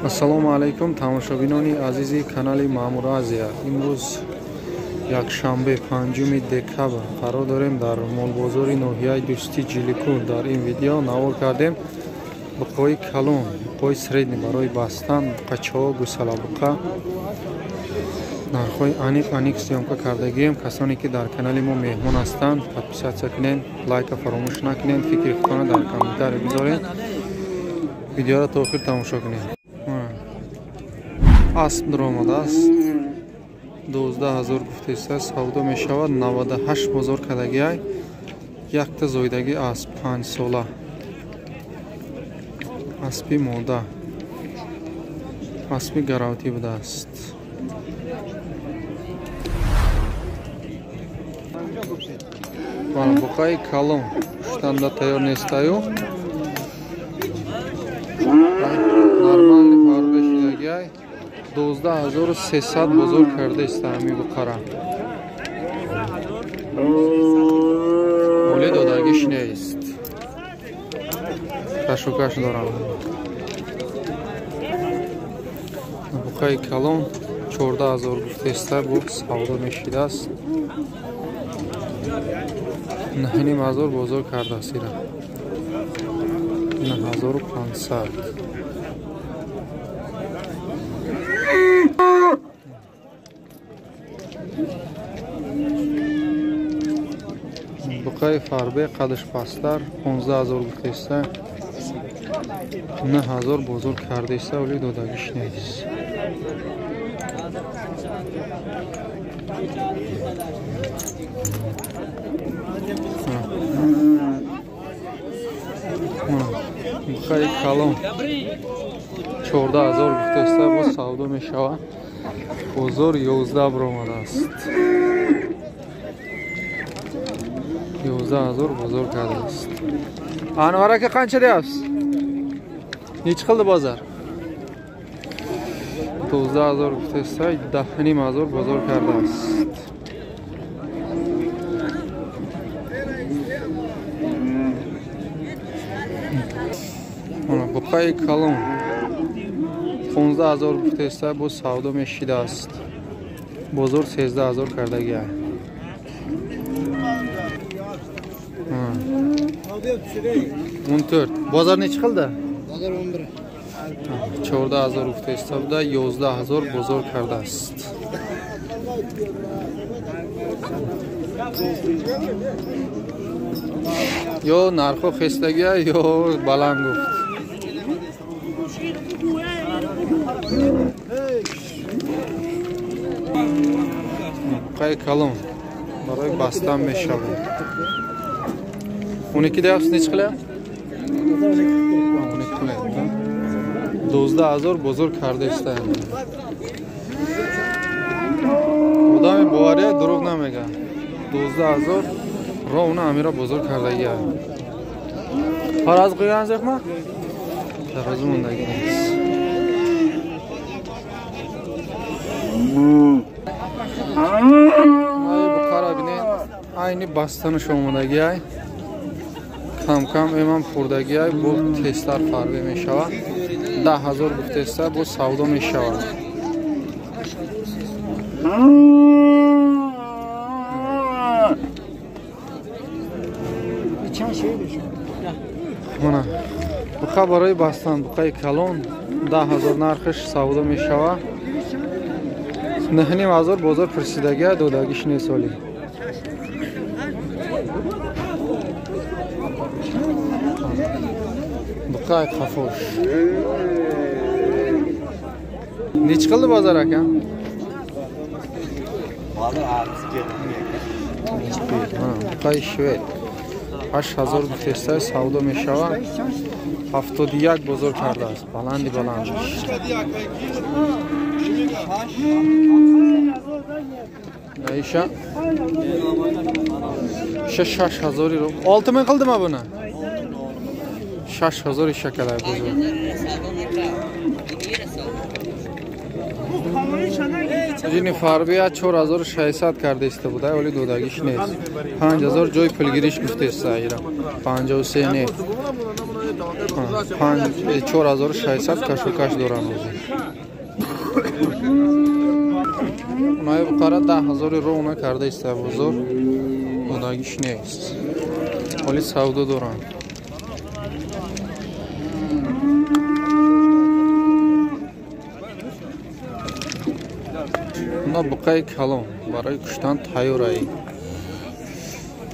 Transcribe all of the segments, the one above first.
ассалому алайкум тамошобинони азизи канали Маъмур Азия. имрӯз якшанбе 5 декабр қарор дорем дар молбозори ноҳияи дӯстӣ ҷиликӯ. дар ин видео навор кардем буқои калон, буқои средни барои бастан, буқачаҳо, гӯсалабуқа нархҳои аниқ сиёмка кардагием. касоне ки дар канали мо меҳмон ҳастанд, подписатсия кунед, лайка фаромӯш накунед, фикри худтона дар комментария бизоред, видеоро то охир тамошо кунед. асп омадааст 12000 гуфтеста савдо мешавад. 98 бозор кардагиай, якта зоидаги асп 5 сола, аспи мода, аспи гаравтӣ будааст. буқаи калон шутанда тайёр нестаю. нормали фарбешидагиай 12300 бозор карда истами буқара. оли додагиш нест. кашокаш дорам. буқаи калон 14000 гуфтеста бу савдо мешидааст. 9000 бозор кардааст. 9500. буқаи фарбе қадаш пастар 15000 гуфтеста, 9000 бозор кардеста, оли додагиш нест. буқаи калон 14000 гуфтеста бо савдо мешавад. бозор 11 баромадааст. 11000 бозор кардааст. анварака қанча deyapsiz? Nechi qildi bozor? 12000 gufteста 10500 bozor kardaaст. Mana buqaи kalon 15000 gufteста bu savdo meshidaaст. bozor 13000 kardagiyay. 14. bozor nechi qildi? Bozor 11. 14000 gufteста bуда 11000 bozor kardaaст. yo narxo xestaga yo baland guft. buqaи kalon барои бастан мешавад. 12 deyapsiz, nechi qilyapti? 12 qilyapti. 12000 bozor kardesta. odami bovariya duruq namagan. 12000 ровно амира бозор кардагиай. фараз qo'yganingizmi? Tarozi mundagi. ay bu qarabine ayni bastani sho'midagiyay. کم امام خوردگی های با تستر فربه می شود. 10000 گفتسته با سودا می شود. مانا بخواه برای بستن بخواه کلون 10000 نرخش سودا می شود. 9000 بازار پرسیدگی های دودگیش نیسالی. buqay qafosh. Nechi qildi bozor aka? Bozor arz ketdi. buqay shved 8000 gufteста savdo meshavad. 71 bozor kardaaст. баланди. Ayşa 6000 ро. 6000 qildimi buni? 6000 şekerler bozor. پروژین فاربیا 4600 کرده است بوده ولی دودگیش نیست. 5000 جای پولگیریش گفته است ایران 53 نیست. 4600 کشوکش دارن روزی. اونای بقره 10000 رو اونا کرده است بزرگ دودگیش نیست ولی سودا دارن. اونا بقای کلام برای کشتن تیارایی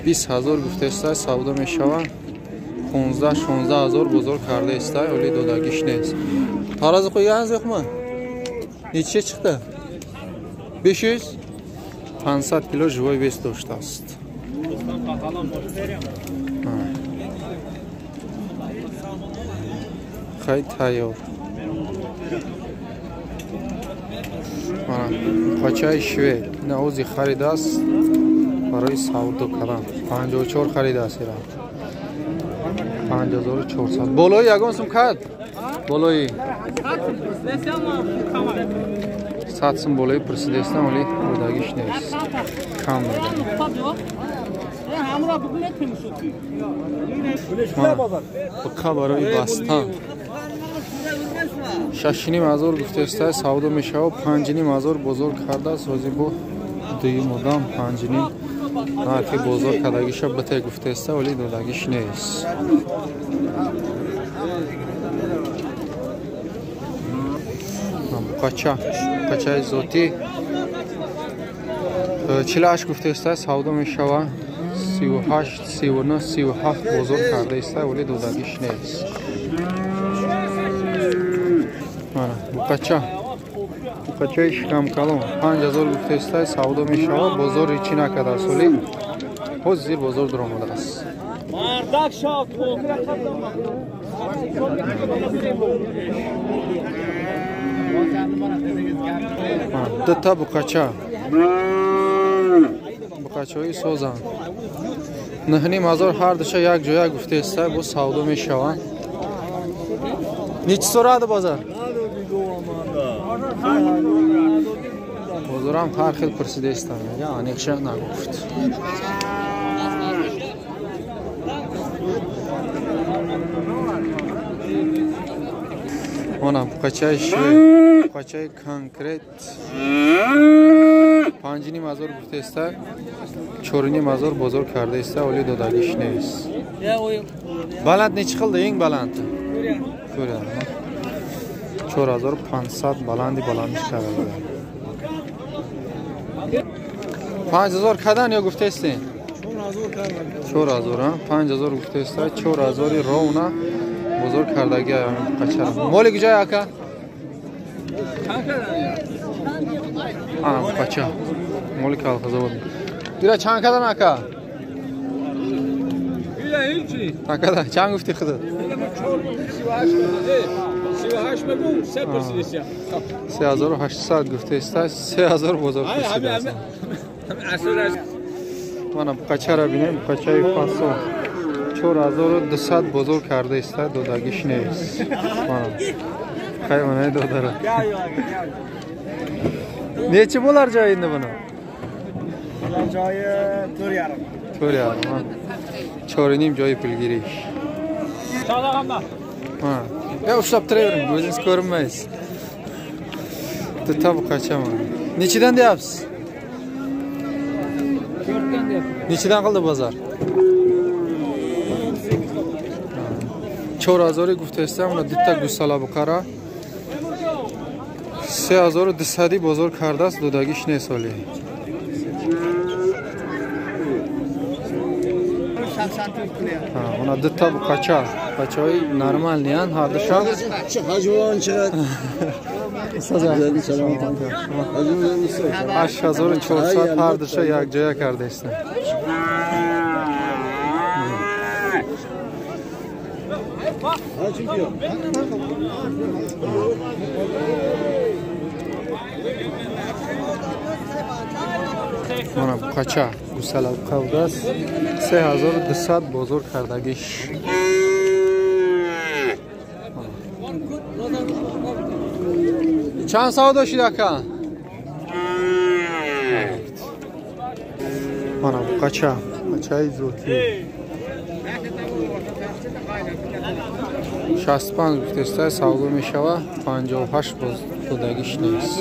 20000 گفته است سودا می شود. 15-16000 بزرگ کرده است ولی دودگیش نیست. تاراز خوی از من نیچه چخته 500 کیلو جوای بیست داشته است. خیلی تیار قاچه شوید نوزی خرید است برای سودا کردن 54 خرید است 5400 بالایی یگان سم کرد بالایی 100 سم بالایی پرسیده است ولی دودگیش نیست کم میدن. بقا برای بستن 6500 گفته است سودا میشه و 5500 بزرگ کرده است روزی با دوی مدام 5.5 نرخ بزرگ کردگیش بته گفته است ولی دودگیش نیست. قاچه زوتی 48 گفته است سودا میشه و 38 39 37 بزرگ کرده است ولی دودگیش نیست. قاچه شکم کلام 5000 گفته است سودا میشه و بزرگ چی نکرده است ولی خود زیر بزرگ در آمده است. دتا بقاچه های سوزن 9500 هر دشه یک جای گفته است با سودا میشه. نیچ سرعت بازار بازارم هر خیلی پرسیده است میگه انیکشه نگفت. اونم قاچه شوی قاچه کانکریت 5500 گفته است 4500 بزرگ کرده است ولی دودگیش نیست. بلند نیچ خلده این بلند 4500 بلندش کرده 5000 کدن یا گفته است 4000 5000 گفته است 4000 رونا بزرگ کردگی قاچه مال کجای آکا قاچه مال کالخزه بود دیره چند کدن آکا آکا چند گفتی خودت 3800 گفته است 3000 بزرگ پرسیده است. من قاچه را بینیم قاچه فاسو 4200 بزرگ کرده است دودگیش نیست. خیلی منای دوداره نیچه بولار جایی اینده بنا جای توریارم 4.5 جای پولگیریش یا اشتاب تریوریم گوزینس کورم میز دتا بقاچه من نیچیدن دیابس نیچیدن قلده بازار 4000 گفته است اونا دتا گوسالا بقره 3200 بزرگ کرده است دودگیش نیست ولی اونا دتا بقاچه بچه های نرمال نیان هر دشا حجوان چقدر 8400 هر دشا یک جای کرده است. منم قاچه گوسالا قوده است 3200 بزرگ کردگیش چند سودا شده که пачаи зӯтӣ 65 гуфтестай савдо мешава 58 боз будагиш нест